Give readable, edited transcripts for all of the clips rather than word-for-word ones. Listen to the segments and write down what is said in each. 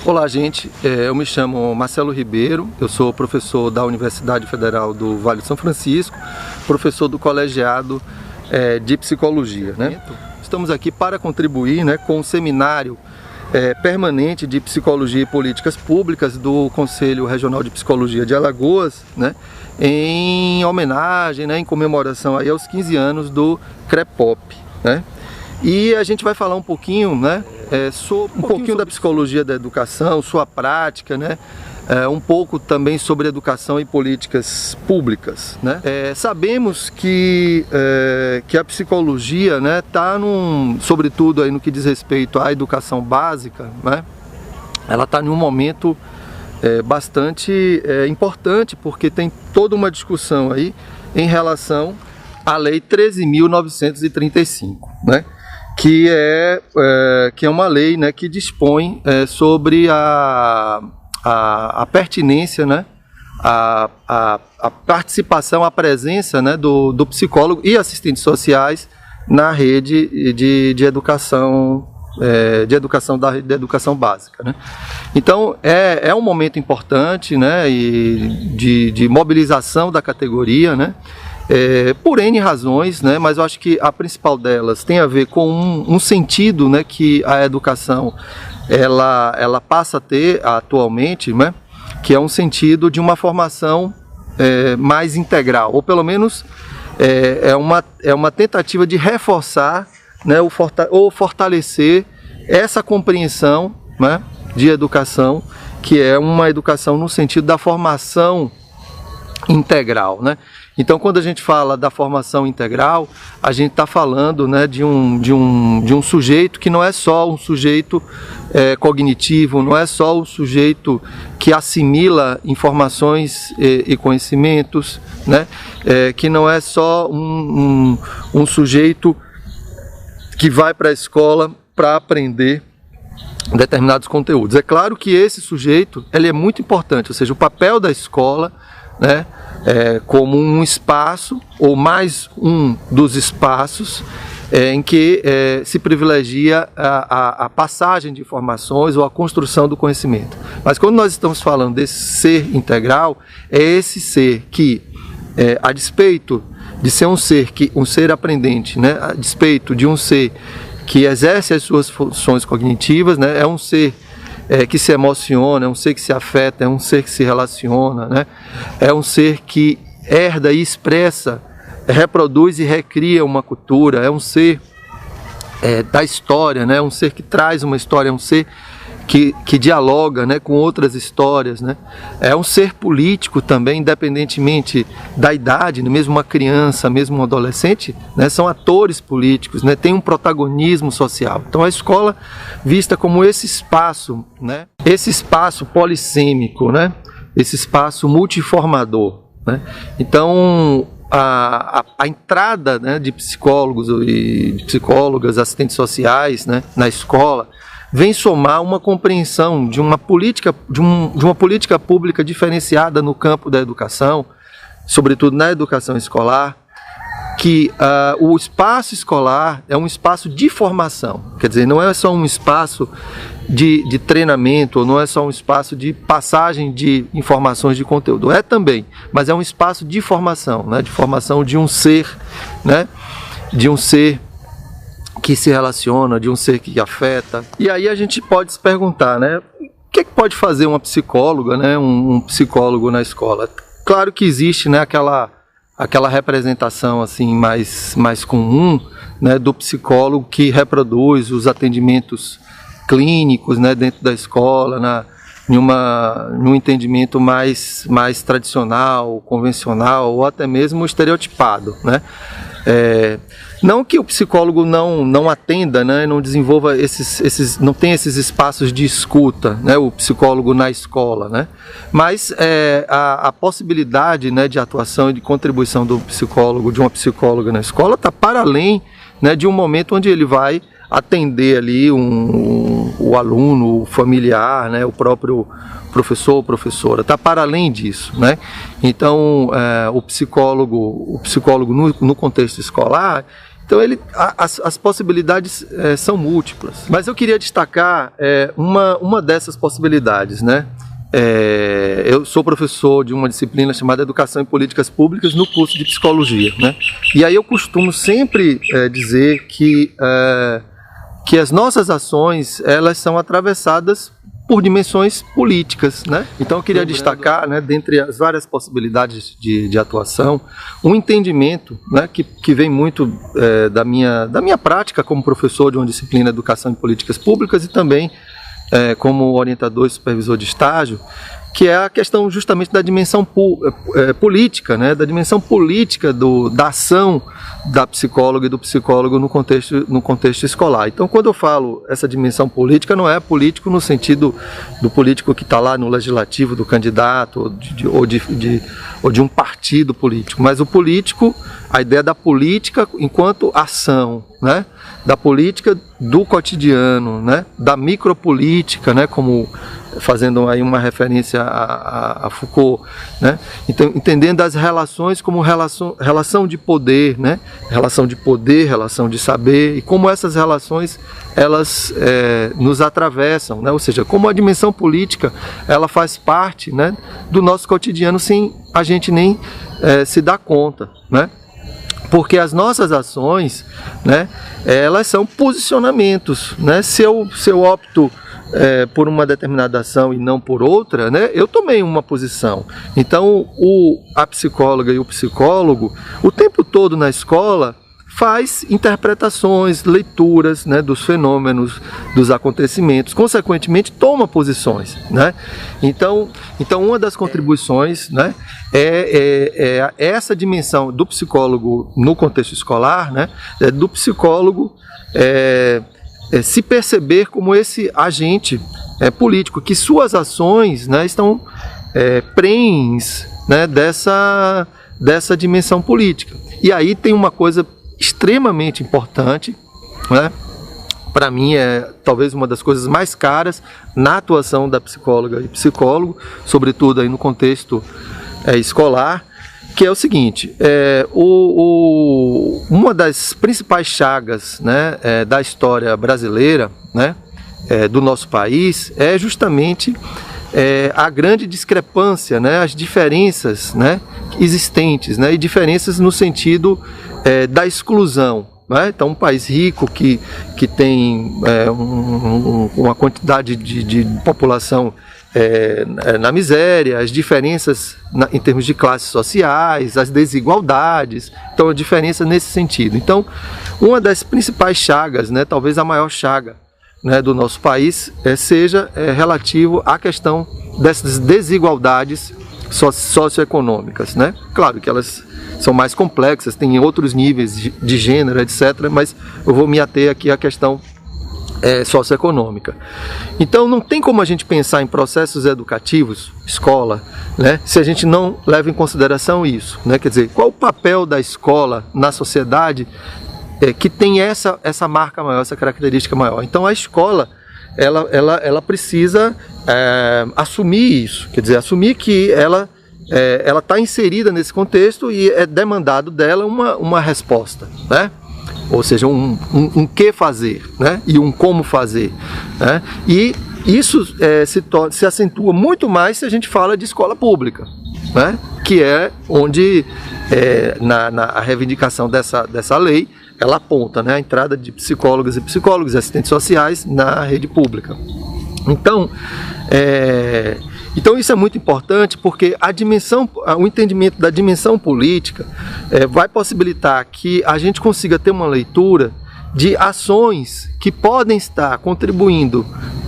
Olá, gente. Eu me chamo Marcelo Ribeiro, eu sou professor da Universidade Federal do Vale do São Francisco, professor do colegiado de Psicologia, né? Estamos aqui para contribuir, né, com o seminário permanente de Psicologia e Políticas Públicas do Conselho Regional de Psicologia de Alagoas, né, em homenagem, né, em comemoração aí aos 15 anos do CREPOP, né? E a gente vai falar um pouquinho, né, sobre um pouquinho da psicologia da educação, sua prática, né, um pouco também sobre educação e políticas públicas, né. Sabemos que a psicologia, né, está sobretudo aí no que diz respeito à educação básica, né, ela está em um momento bastante importante, porque tem toda uma discussão aí em relação à Lei 13.935, né, que é uma lei, né, que dispõe sobre a pertinência, né, a participação, a presença, né, do psicólogo e assistentes sociais na rede de educação, da educação básica, né? Então é um momento importante, né, de mobilização da categoria, né? Por N razões, né, mas eu acho que a principal delas tem a ver com um sentido, né, que a educação ela passa a ter atualmente, né, que é um sentido de uma formação mais integral, ou pelo menos é uma tentativa de reforçar, né, ou fortalecer essa compreensão, né, de educação, que é uma educação no sentido da formação integral, né? Então, quando a gente fala da formação integral, a gente está falando, né, de um sujeito que não é só um sujeito cognitivo, não é só o sujeito que assimila informações e conhecimentos, né, que não é só um sujeito que vai para a escola para aprender determinados conteúdos. É claro que esse sujeito ele é muito importante, ou seja, o papel da escola, né, como um espaço, ou mais um dos espaços em que se privilegia a passagem de informações ou a construção do conhecimento. Mas quando nós estamos falando desse ser integral, é esse ser que, a despeito de ser um ser aprendente, né, a despeito de um ser que exerce as suas funções cognitivas, né, é um ser que se emociona, é um ser que se afeta, é um ser que se relaciona, né? É um ser que herda e expressa, reproduz e recria uma cultura, é um ser da história, né? É um ser que traz uma história, é um ser que dialoga, né, com outras histórias, né? É um ser político também, independentemente da idade, mesmo uma criança, mesmo um adolescente, né, são atores políticos, né, tem um protagonismo social. Então a escola vista como esse espaço, né, esse espaço polissêmico, né, esse espaço multiformador, né? Então a entrada, né, de psicólogos e de psicólogas, assistentes sociais, né, na escola, vem somar uma compreensão de uma política pública diferenciada no campo da educação, sobretudo na educação escolar, que o espaço escolar é um espaço de formação, quer dizer, não é só um espaço de treinamento, ou não é só um espaço de passagem de informações de conteúdo, é também, mas é um espaço de formação, né, de formação de um ser, né, de um ser que se relaciona, de um ser que afeta. E aí a gente pode se perguntar, né, o que pode fazer uma psicóloga, né, um psicólogo na escola? Claro que existe, né, aquela representação assim mais comum, né, do psicólogo que reproduz os atendimentos clínicos, né, dentro da escola, num entendimento mais tradicional, convencional, ou até mesmo estereotipado, né? Não que o psicólogo não atenda, né, não desenvolva não tem esses espaços de escuta, né, o psicólogo na escola, né, mas a possibilidade, né, de atuação e de contribuição do psicólogo, de uma psicóloga na escola, está para além, né, de um momento onde ele vai atender ali o aluno, o familiar, né, o próprio professor ou professora, está para além disso, né? Então o psicólogo no contexto escolar, Então as possibilidades são múltiplas. Mas eu queria destacar uma dessas possibilidades, né? Eu sou professor de uma disciplina chamada Educação em Políticas Públicas no curso de Psicologia, né? E aí eu costumo sempre dizer que as nossas ações, elas são atravessadas por dimensões políticas, né? Então eu queria destacar, né, dentre as várias possibilidades de atuação, um entendimento, né, que vem muito da minha prática como professor de uma disciplina Educação em Políticas Públicas e também como orientador e supervisor de estágio, que é a questão justamente da dimensão política, né, da dimensão política da ação da psicóloga e do psicólogo no contexto escolar. Então, quando eu falo essa dimensão política, não é político no sentido do político que está lá no legislativo, do candidato ou de um partido político, mas o político, a ideia da política enquanto ação, né, da política do cotidiano, né, da micropolítica, né, como fazendo aí uma referência a Foucault, né? Então, entendendo as relações como relação de poder, né? Relação de poder, relação de saber, e como essas relações elas nos atravessam, né? Ou seja, como a dimensão política ela faz parte, né, do nosso cotidiano sem a gente nem se dar conta, né? Porque as nossas ações, né, elas são posicionamentos, né? Se eu opto por uma determinada ação e não por outra, né, eu tomei uma posição. Então a psicóloga e o psicólogo, o tempo todo na escola, faz interpretações, leituras, né, dos fenômenos, dos acontecimentos, consequentemente toma posições, né? Então uma das contribuições, né, é essa dimensão do psicólogo no contexto escolar, né, do psicólogo se perceber como esse agente político, que suas ações, né, estão prens, né, dessa dimensão política. E aí tem uma coisa extremamente importante, né, para mim talvez uma das coisas mais caras na atuação da psicóloga e psicólogo, sobretudo aí no contexto escolar, que é o seguinte: uma das principais chagas, né, da história brasileira, né, do nosso país, é justamente a grande discrepância, né, as diferenças, né, existentes, né, e diferenças no sentido da exclusão. Né? Então, um país rico que tem uma quantidade de população na miséria, as diferenças em termos de classes sociais, as desigualdades, então a diferença nesse sentido. Então, uma das principais chagas, né, talvez a maior chaga, né, do nosso país, seja relativo à questão dessas desigualdades socioeconômicas, né? Claro que elas são mais complexas, tem outros níveis de gênero, etc., mas eu vou me ater aqui à questão socioeconômica. Então não tem como a gente pensar em processos educativos, escola, né, se a gente não leva em consideração isso, né? Quer dizer, qual o papel da escola na sociedade que tem essa marca maior, essa característica maior? Então a escola ela precisa assumir isso, quer dizer, assumir que ela está inserida nesse contexto e é demandado dela uma resposta, né? Ou seja, um que fazer, né? E um como fazer, né? E isso se acentua muito mais se a gente fala de escola pública, né? Que é onde a reivindicação dessa lei ela aponta, né, a entrada de psicólogas e psicólogos e assistentes sociais na rede pública. Então isso é muito importante porque o entendimento da dimensão política vai possibilitar que a gente consiga ter uma leitura de ações que podem estar contribuindo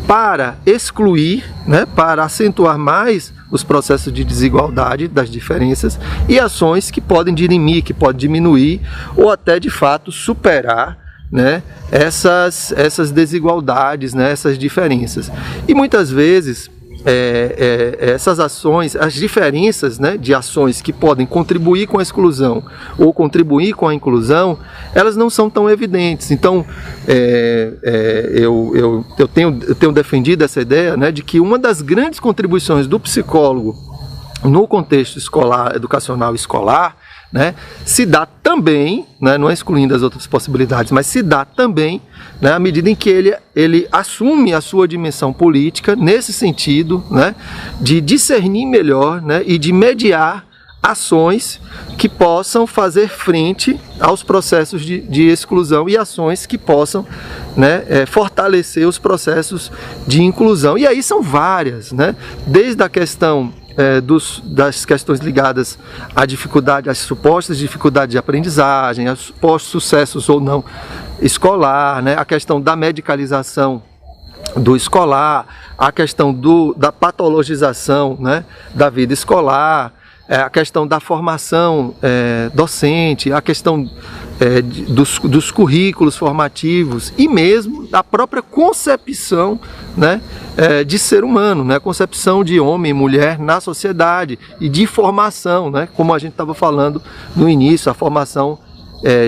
para excluir, né, para acentuar mais os processos de desigualdade, das diferenças, e ações que podem dirimir, que podem diminuir ou até de fato superar, né, essas desigualdades, né, essas diferenças. E muitas vezes essas ações, as diferenças, né, de ações que podem contribuir com a exclusão ou contribuir com a inclusão, elas não são tão evidentes. Então eu tenho defendido essa ideia, né, de que uma das grandes contribuições do psicólogo no contexto escolar, educacional escolar, né, se dá também, né, não é excluindo as outras possibilidades, mas se dá também, né, à medida em que ele assume a sua dimensão política nesse sentido, né, de discernir melhor, né, e de mediar ações que possam fazer frente aos processos de exclusão e ações que possam, né, fortalecer os processos de inclusão. E aí são várias, né, desde a questão das questões ligadas à dificuldade, às supostas dificuldades de aprendizagem, aos supostos sucessos ou não escolar, né, a questão da medicalização do escolar, a questão da patologização, né, da vida escolar, a questão da formação docente, a questão dos currículos formativos e mesmo da própria concepção, né, de ser humano, né, concepção de homem e mulher na sociedade e de formação, né, como a gente estava falando no início, a formação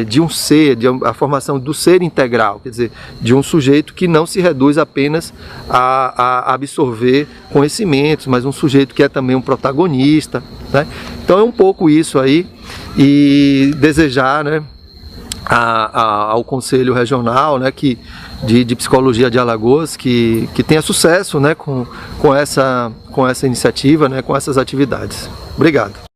de um ser, a formação do ser integral, quer dizer, de um sujeito que não se reduz apenas a absorver conhecimentos, mas um sujeito que é também um protagonista, né? Então é um pouco isso aí, e desejar, né, ao Conselho Regional, né, de Psicologia de Alagoas que tenha sucesso, né, com essa iniciativa, né, com essas atividades. Obrigado.